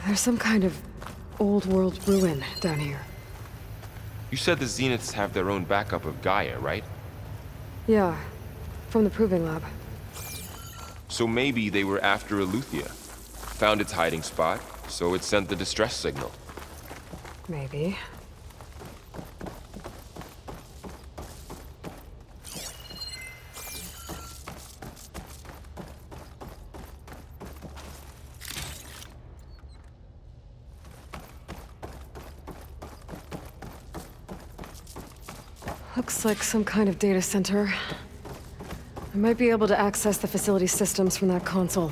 There's some kind of old world ruin down here. You said the Zeniths have their own backup of Gaia, right? Yeah, from the proving lab. So maybe they were after Aletheia. Found its hiding spot, so it sent the distress signal. Maybe. Looks like some kind of data center. I might be able to access the facility systems from that console.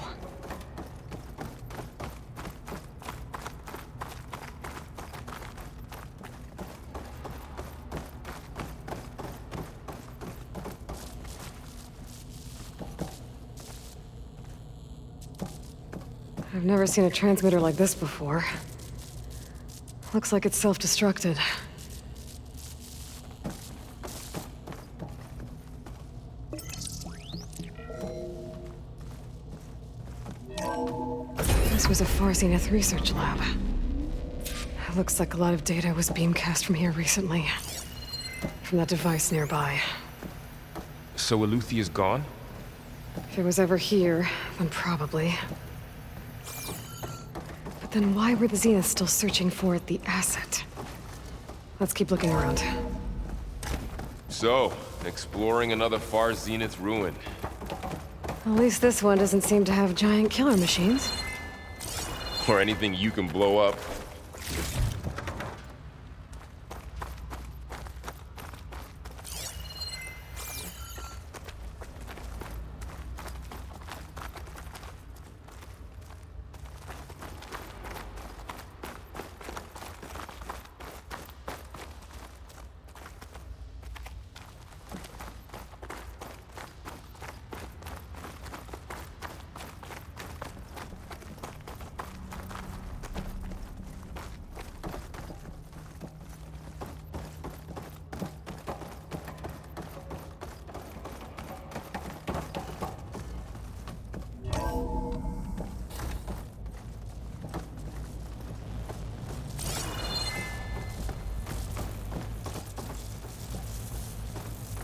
I've never seen a transmitter like this before. Looks like it's self-destructed. This was a Far Zenith research lab. It looks like a lot of data was beamcast from here recently. From that device nearby. So Aletheia's gone? If it was ever here, then probably. But then why were the Zeniths still searching for the asset? Let's keep looking around. So, exploring another Far Zenith ruin. At least this one doesn't seem to have giant killer machines. Or anything you can blow up.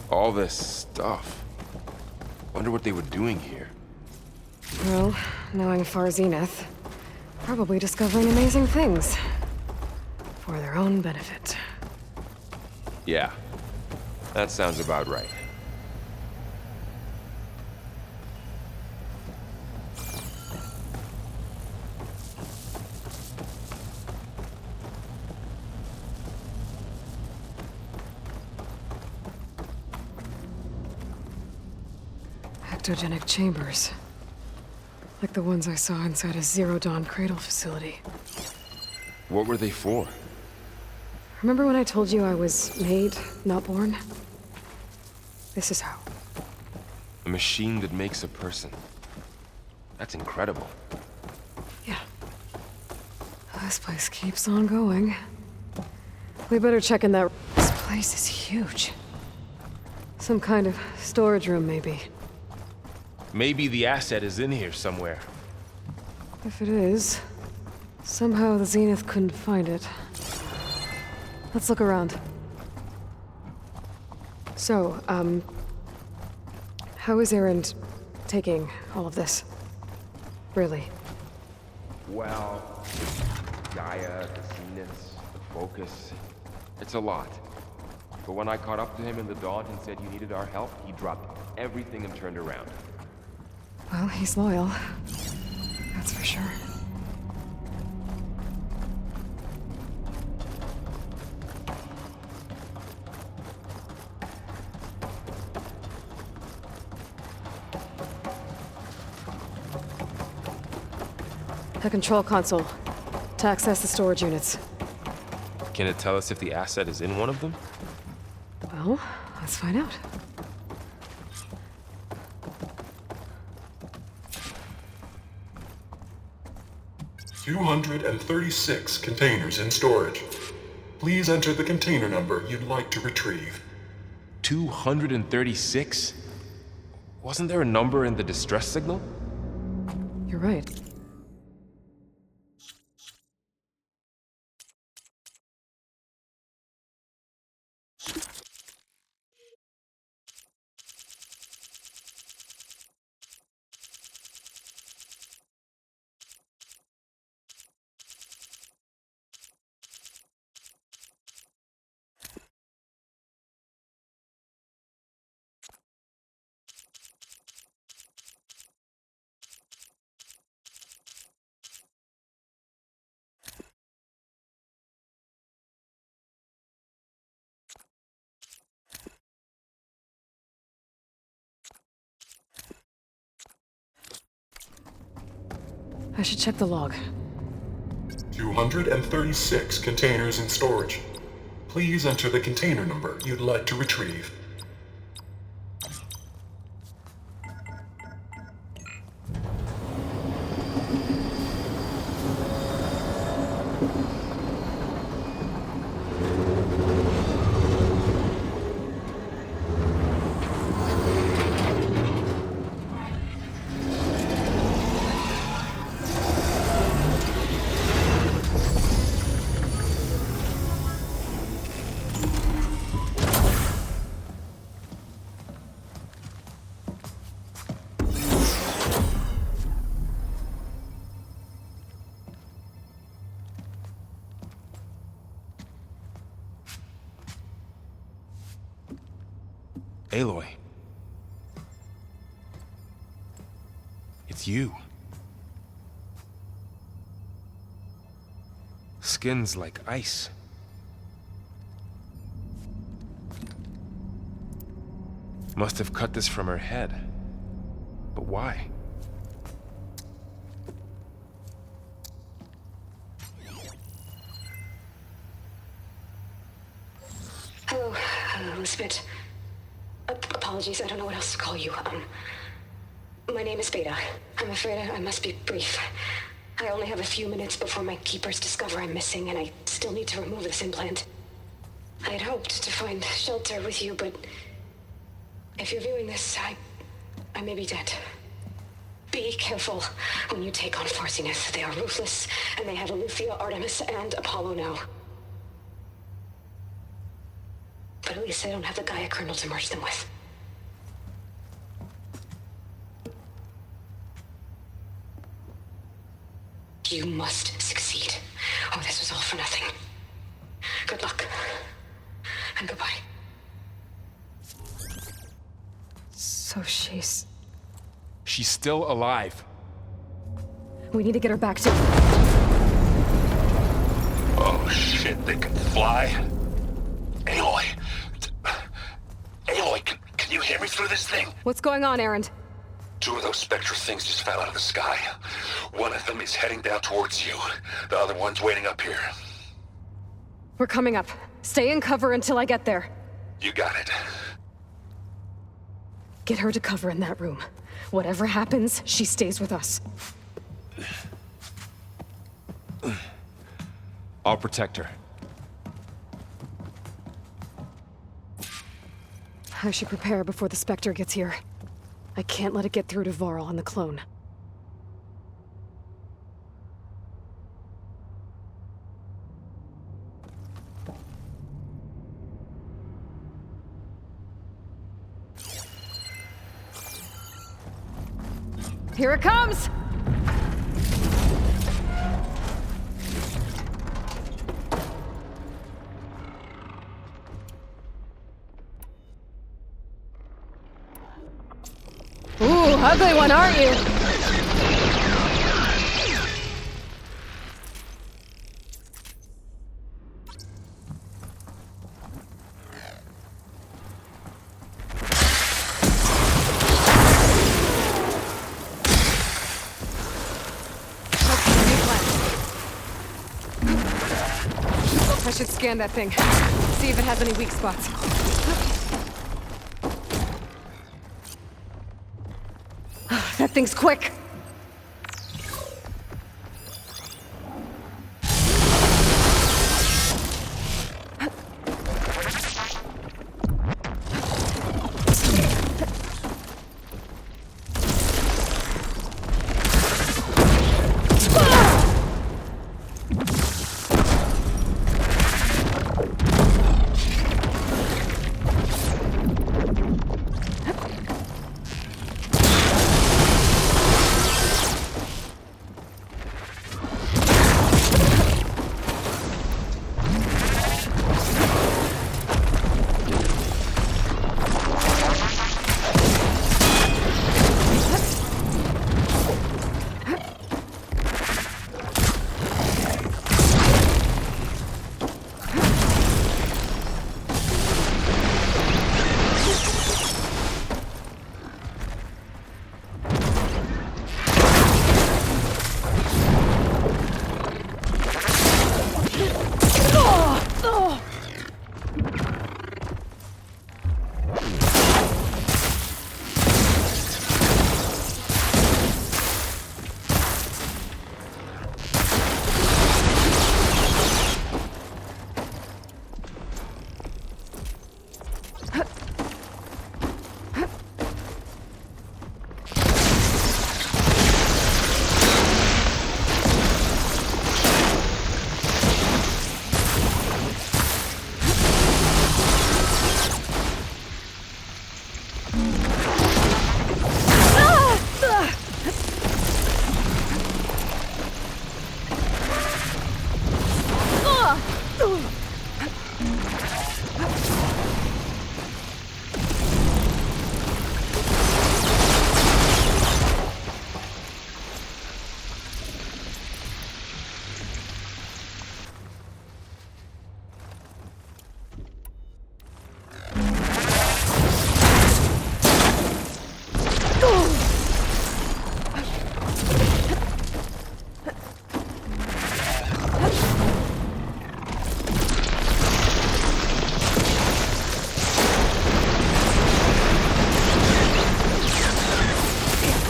All this stuff. Wonder what they were doing here. Well, knowing Far Zenith, probably discovering amazing things. For their own benefit. Yeah, that sounds about right. Ectogenic chambers. Like the ones I saw inside a Zero Dawn cradle facility. What were they for? Remember when I told you I was made, not born? This is how. A machine that makes a person. That's incredible. Yeah. This place keeps on going. We better check in that... This place is huge. Some kind of storage room, maybe. Maybe the asset is in here somewhere. If it is, somehow the Zenith couldn't find it. Let's look around. So, how is Erend taking all of this? Really? Well, Gaia, the Zeniths, the Focus. It's a lot. But when I caught up to him in the dawn and said he needed our help, he dropped everything and turned around. Well, he's loyal. That's for sure. The control console. To access the storage units. Can it tell us if the asset is in one of them? Well, let's find out. 236 containers in storage. Please enter the container number you'd like to retrieve. 236? Wasn't there a number in the distress signal? You're right. I should check the log. 236 containers in storage. Please enter the container number you'd like to retrieve. Aloy. It's you. Skin's like ice. Must have cut this from her head. But why? Hello, Spit. Apologies, I don't know what else to call you. My name is Beta. I'm afraid I must be brief. I only have a few minutes before my keepers discover I'm missing, and I still need to remove this implant. I had hoped to find shelter with you, but if you're viewing this, I may be dead. Be careful when you take on Far Zenith. They are ruthless, and they have Aletheia, Artemis, and Apollo now. But at least I don't have the Gaia kernel to merge them with. You must succeed, or this was all for nothing. Good luck, and goodbye. So she's... She's still alive. We need to get her back to... Oh shit, they can fly? Aloy! Aloy, can you hear me through this thing? What's going on, Erend? 2 of those Spectres things just fell out of the sky. One of them is heading down towards you. The other one's waiting up here. We're coming up. Stay in cover until I get there. You got it. Get her to cover in that room. Whatever happens, she stays with us. I'll protect her. I should prepare before the Spectre gets here. I can't let it get through to Varl and the clone. Here it comes! Ooh, ugly one, aren't you? I should scan that thing. See if it has any weak spots. That thing's quick!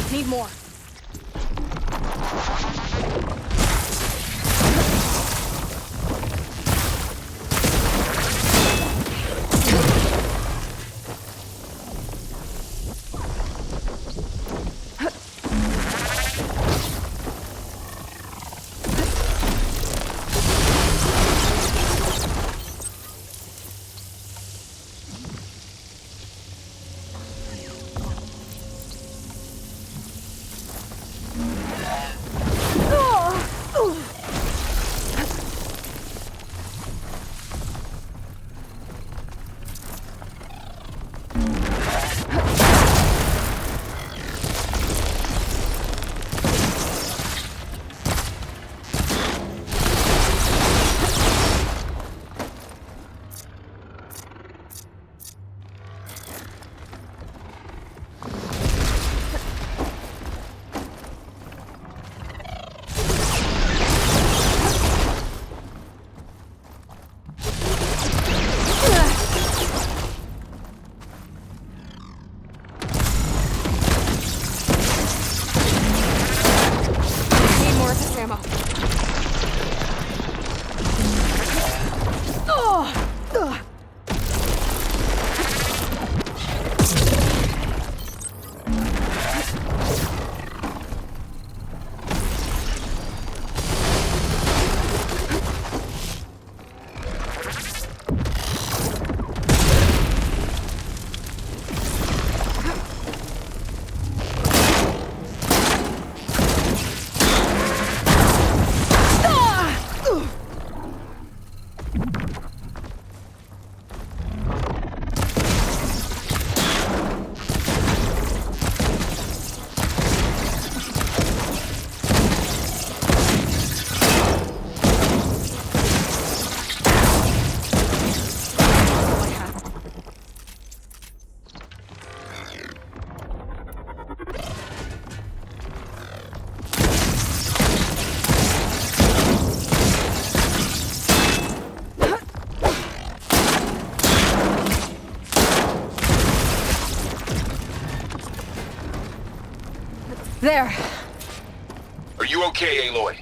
Need more. There. Are you okay, Aloy?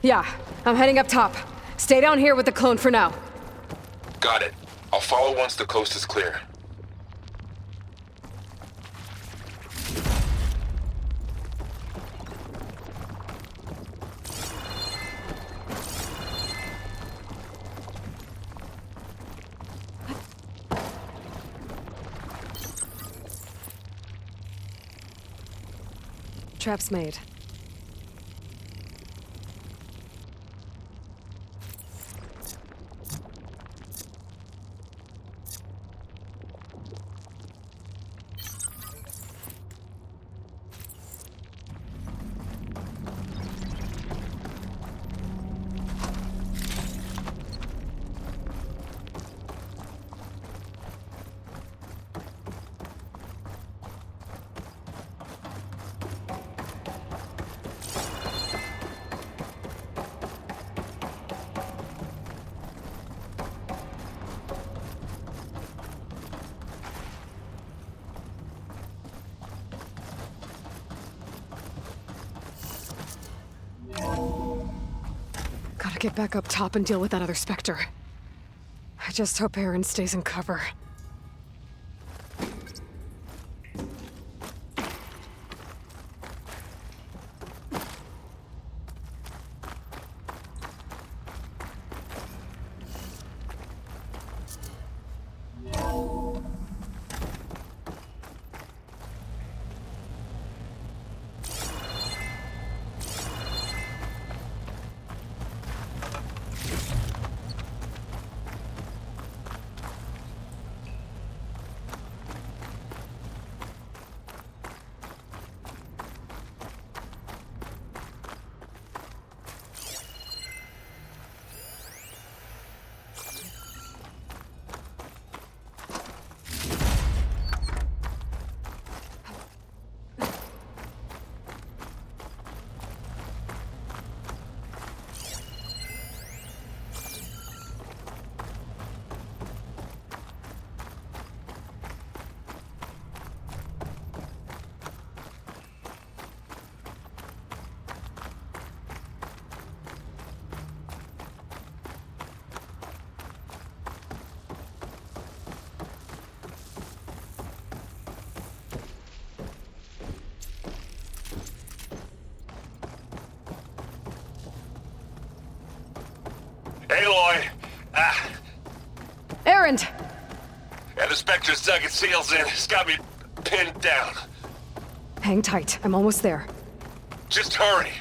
Yeah, I'm heading up top. Stay down here with the clone for now. Got it. I'll follow once the coast is clear. Trap's made. get back up top and deal with that other Spectre. I just hope Aaron stays in cover. Aloy! Aaron! And the Spectres dug its heels in. It's got me pinned down. Hang tight. I'm almost there. Just hurry.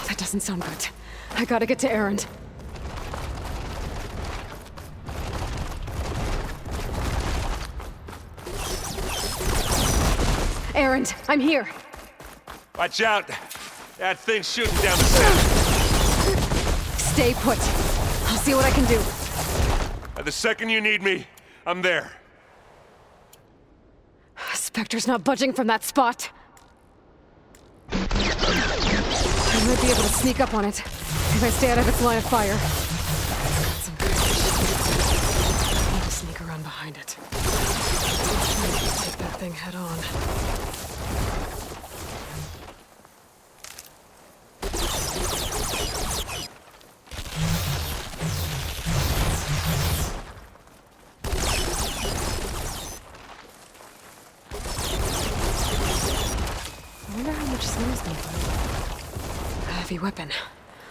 That doesn't sound good. I gotta get to Aaron. Aaron, I'm here. Watch out! That thing's shooting down the center. Stay put. I'll see what I can do. The second you need me, I'm there. Spectre's not budging from that spot. I might be able to sneak up on it if I stay out of its line of fire. I need to sneak around behind it. Take that thing head on. I wonder how much smells me. A heavy weapon.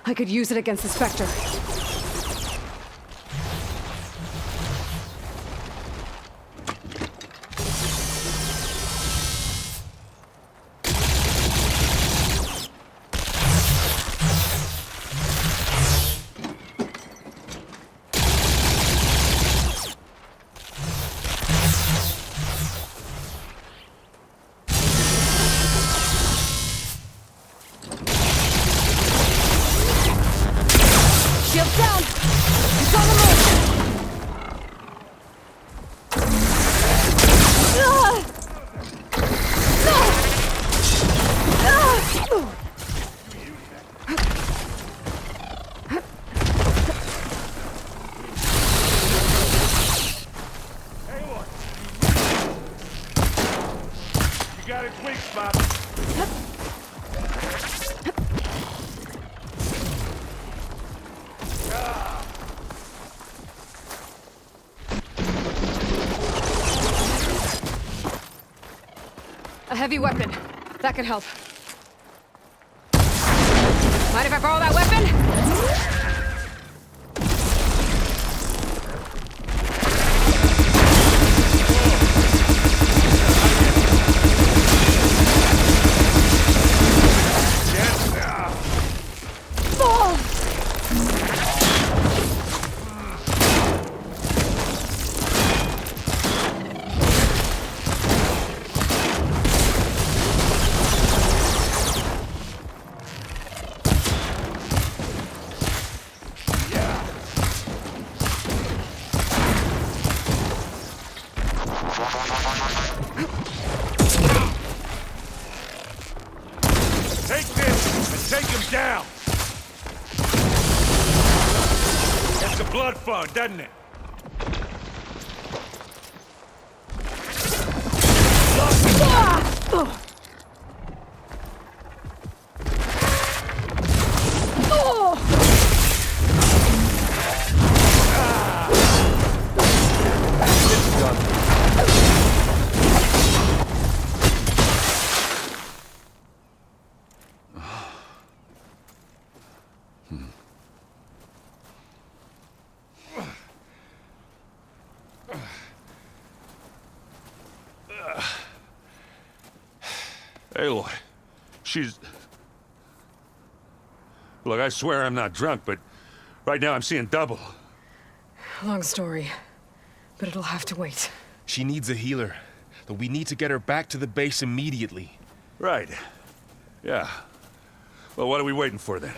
I could use it against the Spectre. Shields down! It's on the move! You got its weak spot. A heavy weapon. That could help. Mind if I borrow that weapon? Take this and take him down. It's a blood phone, doesn't it? Aloy, she's... Look, I swear I'm not drunk, but right now I'm seeing double. Long story, but it'll have to wait. She needs a healer, but we need to get her back to the base immediately. Right. Yeah. Well, what are we waiting for then?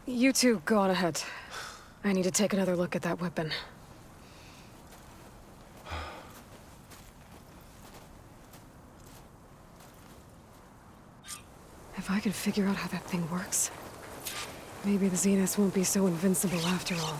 You two go on ahead. I need to take another look at that weapon. If I can figure out how that thing works, maybe the Zeniths won't be so invincible after all.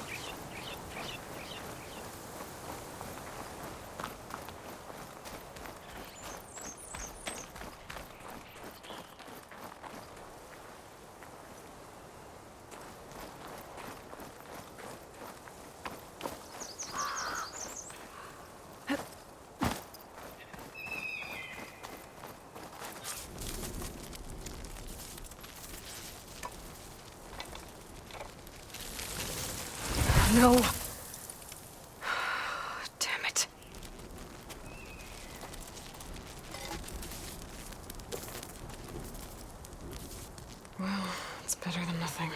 No. Damn it. Well, it's better than nothing.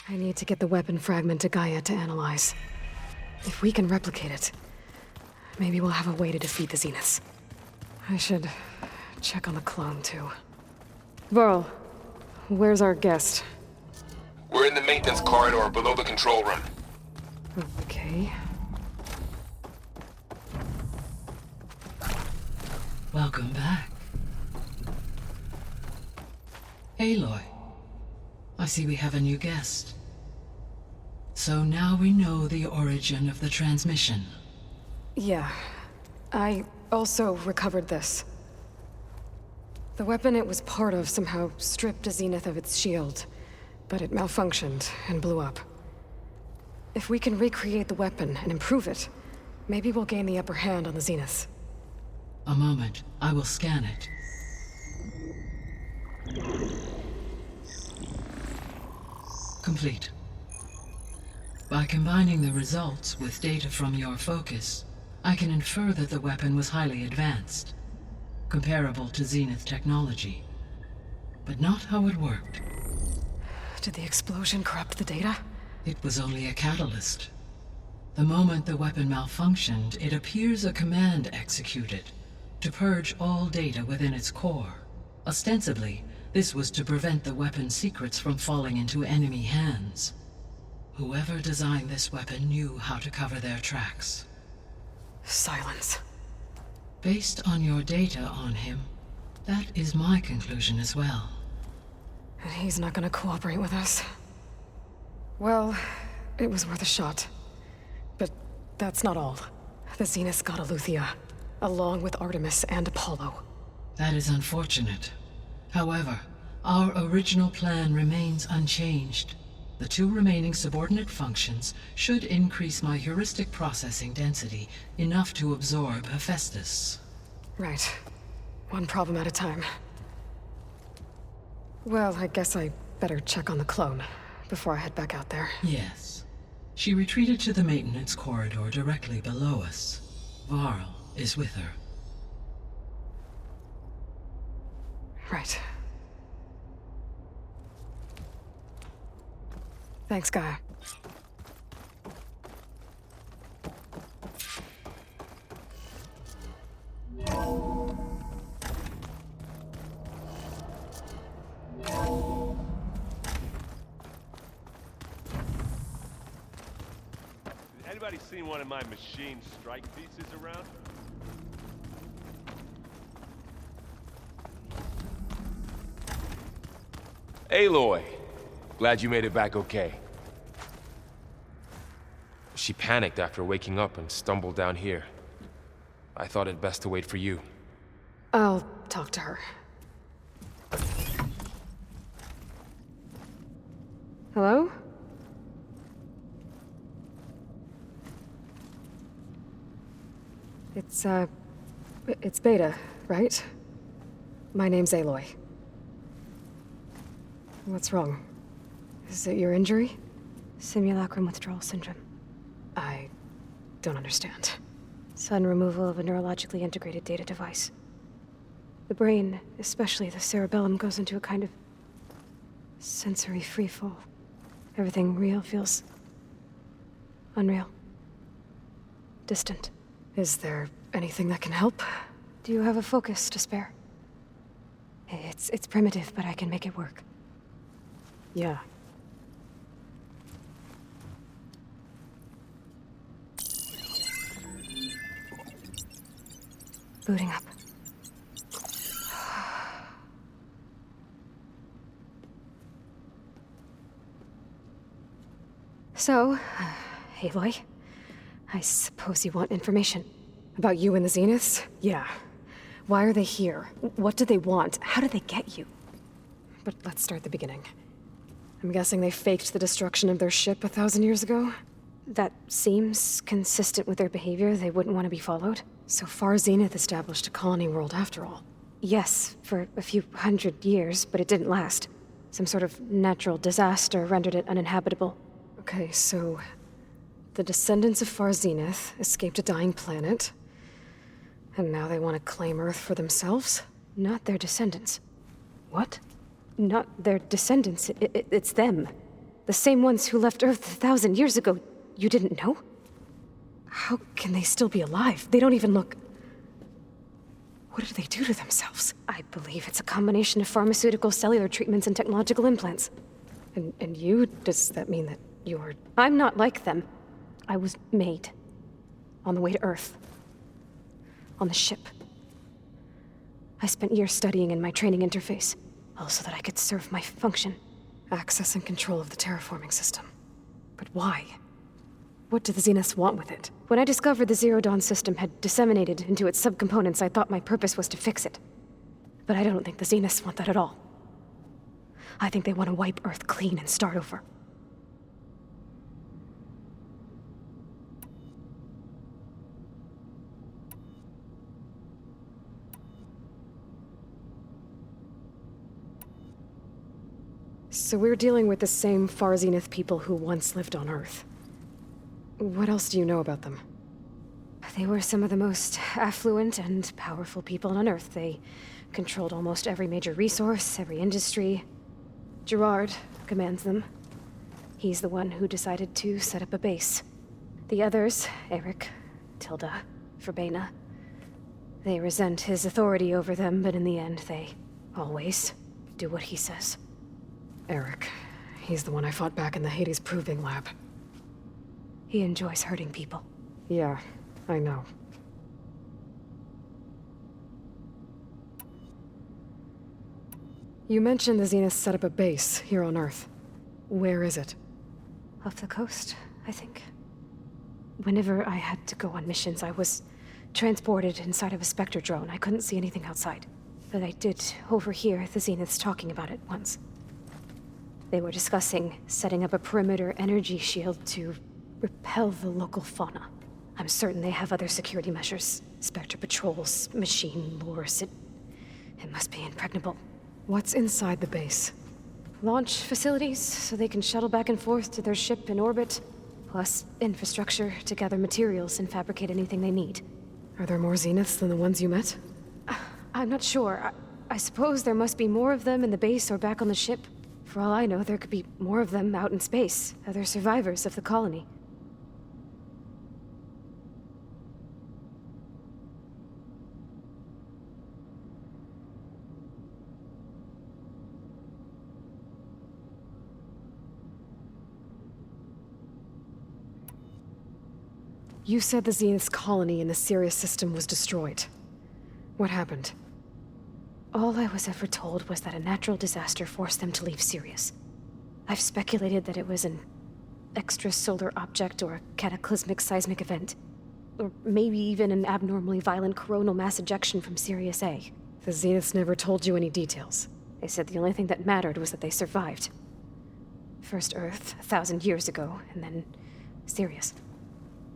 I need to get the weapon fragment to Gaia to analyze. If we can replicate it, maybe we'll have a way to defeat the Zeniths. I should check on the clone, too. Varl, where's our guest? We're in the maintenance corridor below the control room. Okay. Welcome back. Aloy, I see we have a new guest. So now we know the origin of the transmission. Yeah. I also recovered this. The weapon it was part of somehow stripped a Zenith of its shield, but it malfunctioned and blew up. If we can recreate the weapon and improve it, maybe we'll gain the upper hand on the Zeniths. A moment, I will scan it. Complete. By combining the results with data from your focus, I can infer that the weapon was highly advanced, comparable to Zenith technology, but not how it worked. Did the explosion corrupt the data? It was only a catalyst. The moment the weapon malfunctioned, it appears a command executed to purge all data within its core. Ostensibly, this was to prevent the weapon's secrets from falling into enemy hands. Whoever designed this weapon knew how to cover their tracks. Silence. Based on your data on him, that is my conclusion as well. And he's not gonna cooperate with us. Well, it was worth a shot. But that's not all. The Zeniths got Aletheia, along with Artemis and Apollo. That is unfortunate. However, our original plan remains unchanged. The two remaining subordinate functions should increase my heuristic processing density enough to absorb Hephaestus. Right. One problem at a time. Well, I guess I better check on the clone before I head back out there. Yes. She retreated to the maintenance corridor directly below us. Varl is with her. Right. Thanks, Gaia. Anybody seen one of my machine strike pieces around? Aloy! Glad you made it back okay. She panicked after waking up and stumbled down here. I thought it best to wait for you. I'll talk to her. Hello? It's Beta, right? My name's Aloy. What's wrong? Is it your injury? Simulacrum withdrawal syndrome. I don't understand. Sudden removal of a neurologically integrated data device. The brain, especially the cerebellum, goes into a kind of sensory freefall. Everything real feels unreal. Distant. Is there anything that can help? Do you have a focus to spare? It's primitive, but I can make it work. Yeah. Booting up. So, Aloy, I suppose you want information. About you and the Zeniths? Yeah. Why are they here? What do they want? How did they get you? But let's start at the beginning. I'm guessing they faked the destruction of their ship 1,000 years ago? That seems consistent with their behavior. They wouldn't want to be followed. So far, Zenith established a colony world after all. Yes, for a few hundred years, but it didn't last. Some sort of natural disaster rendered it uninhabitable. Okay, so the descendants of Far Zenith escaped a dying planet, and now they want to claim Earth for themselves? Not their descendants. What? Not their descendants. It's them. The same ones who left Earth 1,000 years ago. You didn't know? How can they still be alive? They don't even look... What did they do to themselves? I believe it's a combination of pharmaceutical, cellular treatments, and technological implants. And you? Does that mean that you're... I'm not like them. I was made. On the way to Earth. On the ship. I spent years studying in my training interface, all so that I could serve my function. Access and control of the terraforming system. But why? What do the Zeniths want with it? When I discovered the Zero Dawn system had disseminated into its subcomponents, I thought my purpose was to fix it. But I don't think the Zeniths want that at all. I think they want to wipe Earth clean and start over. So we're dealing with the same Far Zenith people who once lived on Earth. What else do you know about them? They were some of the most affluent and powerful people on Earth. They controlled almost every major resource, every industry. Gerard commands them. He's the one who decided to set up a base. The others, Eric, Tilda, Verbena, they resent his authority over them, but in the end, they always do what he says. Eric. He's the one I fought back in the Hades Proving Lab. He enjoys hurting people. Yeah, I know. You mentioned the Zenith set up a base here on Earth. Where is it? Off the coast, I think. Whenever I had to go on missions, I was transported inside of a Spectre drone. I couldn't see anything outside. But I did overhear the Zeniths talking about it once. They were discussing setting up a perimeter energy shield to repel the local fauna. I'm certain they have other security measures. Spectre patrols, machine lures. It must be impregnable. What's inside the base? Launch facilities, so they can shuttle back and forth to their ship in orbit. Plus infrastructure to gather materials and fabricate anything they need. Are there more Zeniths than the ones you met? I'm not sure. I suppose there must be more of them in the base or back on the ship. For all I know, there could be more of them out in space, other survivors of the colony. You said the Zenith's colony in the Sirius system was destroyed. What happened? All I was ever told was that a natural disaster forced them to leave Sirius. I've speculated that it was an extrasolar object or a cataclysmic seismic event. Or maybe even an abnormally violent coronal mass ejection from Sirius A. The Zeniths never told you any details. They said the only thing that mattered was that they survived. First Earth, 1,000 years ago, and then Sirius.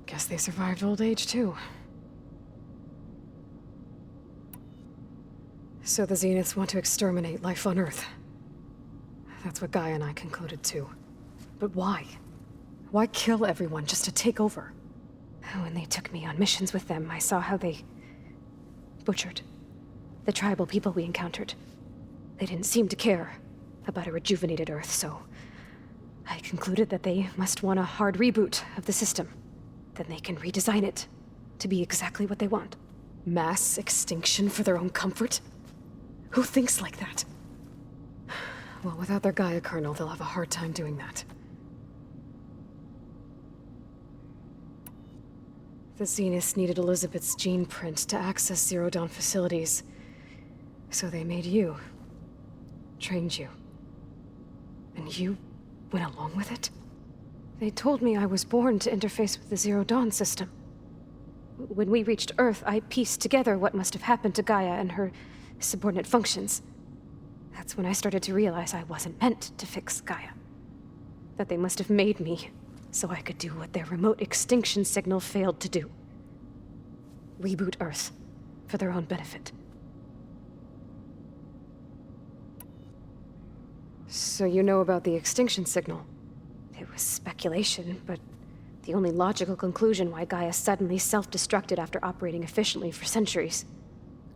Guess they survived old age, too. So the Zeniths want to exterminate life on Earth. That's what Gaia and I concluded, too. But why? Why kill everyone just to take over? When they took me on missions with them, I saw how they butchered the tribal people we encountered. They didn't seem to care about a rejuvenated Earth, so I concluded that they must want a hard reboot of the system. Then they can redesign it to be exactly what they want. Mass extinction for their own comfort? Who thinks like that? Well, without their Gaia kernel, they'll have a hard time doing that. The Zeniths needed Elizabeth's gene print to access Zero Dawn facilities. So they made you. Trained you. And you went along with it? They told me I was born to interface with the Zero Dawn system. When we reached Earth, I pieced together what must have happened to Gaia and her subordinate functions. That's when I started to realize I wasn't meant to fix Gaia. That they must have made me so I could do what their remote extinction signal failed to do. Reboot Earth for their own benefit. So you know about the extinction signal? It was speculation, but the only logical conclusion why Gaia suddenly self-destructed after operating efficiently for centuries.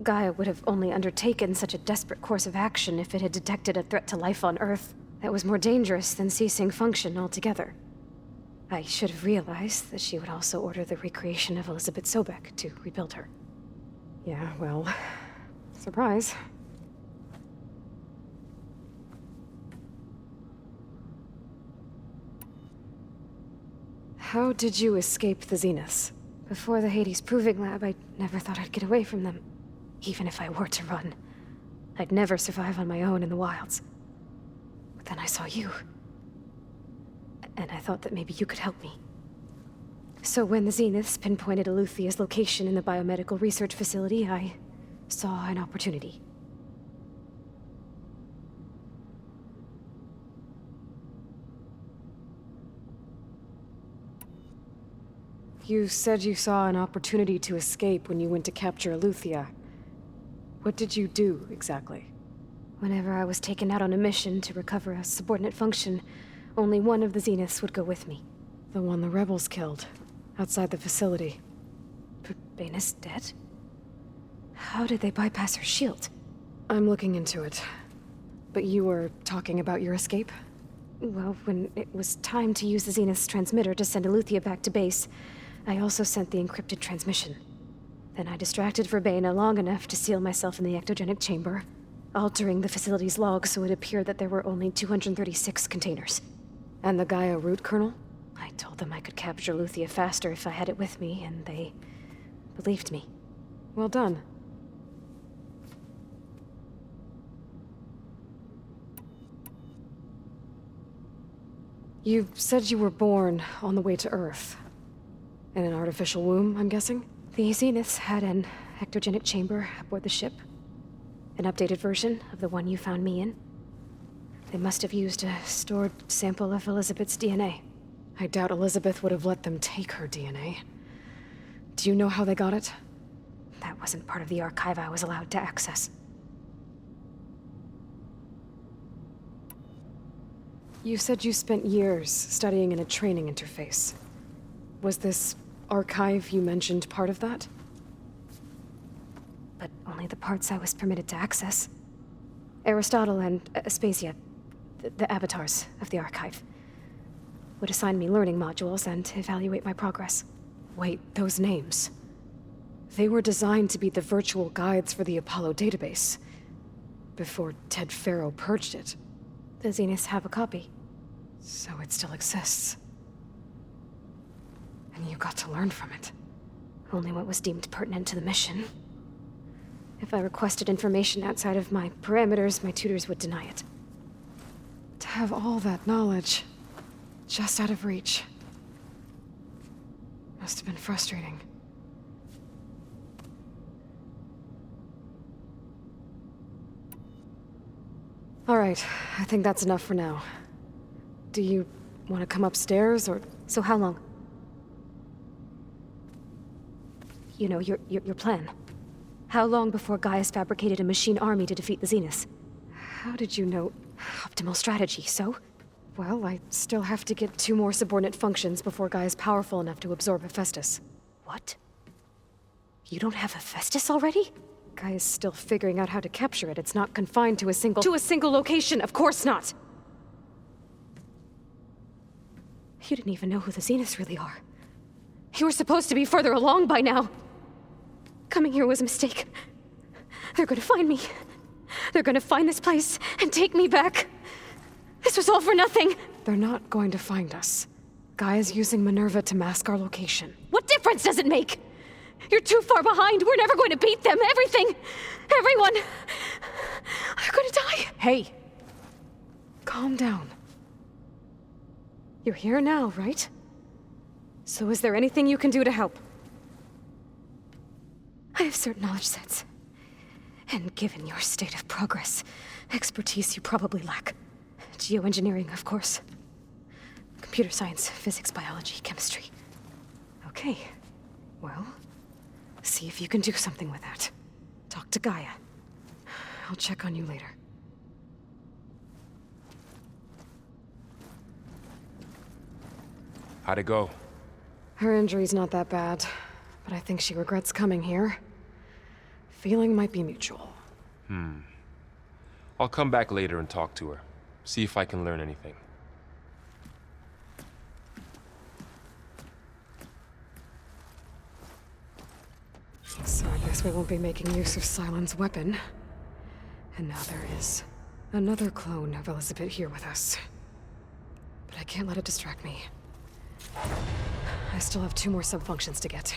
Gaia would have only undertaken such a desperate course of action if it had detected a threat to life on Earth that was more dangerous than ceasing function altogether. I should have realized that she would also order the recreation of Elizabeth Sobek to rebuild her. Yeah, well, surprise. How did you escape the Zeniths? Before the Hades Proving Lab, I never thought I'd get away from them. Even if I were to run, I'd never survive on my own in the wilds. But then I saw you. And I thought that maybe you could help me. So when the Zeniths pinpointed Eluthia's location in the biomedical research facility, I saw an opportunity. You said you saw an opportunity to escape when you went to capture Eluthia. What did you do, exactly? Whenever I was taken out on a mission to recover a subordinate function, only one of the Zeniths would go with me. The one the rebels killed, outside the facility. Baina's dead? How did they bypass her shield? I'm looking into it. But you were talking about your escape? Well, when it was time to use the Zenith's transmitter to send Eluthia back to base, I also sent the encrypted transmission. Then I distracted Verbena long enough to seal myself in the ectogenic chamber, altering the facility's log so it appeared that there were only 236 containers. And the Gaia root kernel? I told them I could capture Eluthia faster if I had it with me, and they believed me. Well done. You said you were born on the way to Earth. In an artificial womb, I'm guessing? The Zeniths had an ectogenic chamber aboard the ship. An updated version of the one you found me in. They must have used a stored sample of Elizabeth's DNA. I doubt Elizabeth would have let them take her DNA. Do you know how they got it? That wasn't part of the archive I was allowed to access. You said you spent years studying in a training interface. Was this archive you mentioned part of that? But only the parts I was permitted to access. Aristotle and Aspasia, the avatars of the archive, would assign me learning modules and evaluate my progress. Wait, those names. They were designed to be the virtual guides for the Apollo database. Before Ted Faro purged it. The Zeniths have a copy. So it still exists. and you got to learn from it. Only what was deemed pertinent to the mission. If I requested information outside of my parameters, my tutors would deny it. To have all that knowledge, just out of reach. Must have been frustrating. All right, I think that's enough for now. Do you want to come upstairs, or... So how long? You know, your plan. How long before Gaia's fabricated a machine army to defeat the Zeniths? How did you know? Optimal strategy, so? Well, I still have to get 2 more subordinate functions before Gaia's powerful enough to absorb Hephaestus. What? You don't have Hephaestus already? Gaia's still figuring out how to capture it. It's not confined to a single location, of course not! You didn't even know who the Zeniths really are. You were supposed to be further along by now. Coming here was a mistake. They're gonna find me. They're gonna find this place and take me back. This was all for nothing. They're not going to find us. Gaia's using Minerva to mask our location. What difference does it make? You're too far behind. We're never going to beat them. Everything. Everyone. They're gonna die. Hey. Calm down. You're here now, right? So is there anything you can do to help? I have certain knowledge sets. And given your state of progress, expertise you probably lack. Geoengineering, of course. Computer science, physics, biology, chemistry. Okay. Well, see if you can do something with that. Talk to Gaia. I'll check on you later. How'd it go? Her injury's not that bad, but I think she regrets coming here. Feeling might be mutual. I'll come back later and talk to her. See if I can learn anything. So I guess we won't be making use of Sylens' weapon. And now there is another clone of Elizabeth here with us. But I can't let it distract me. I still have 2 more subfunctions to get.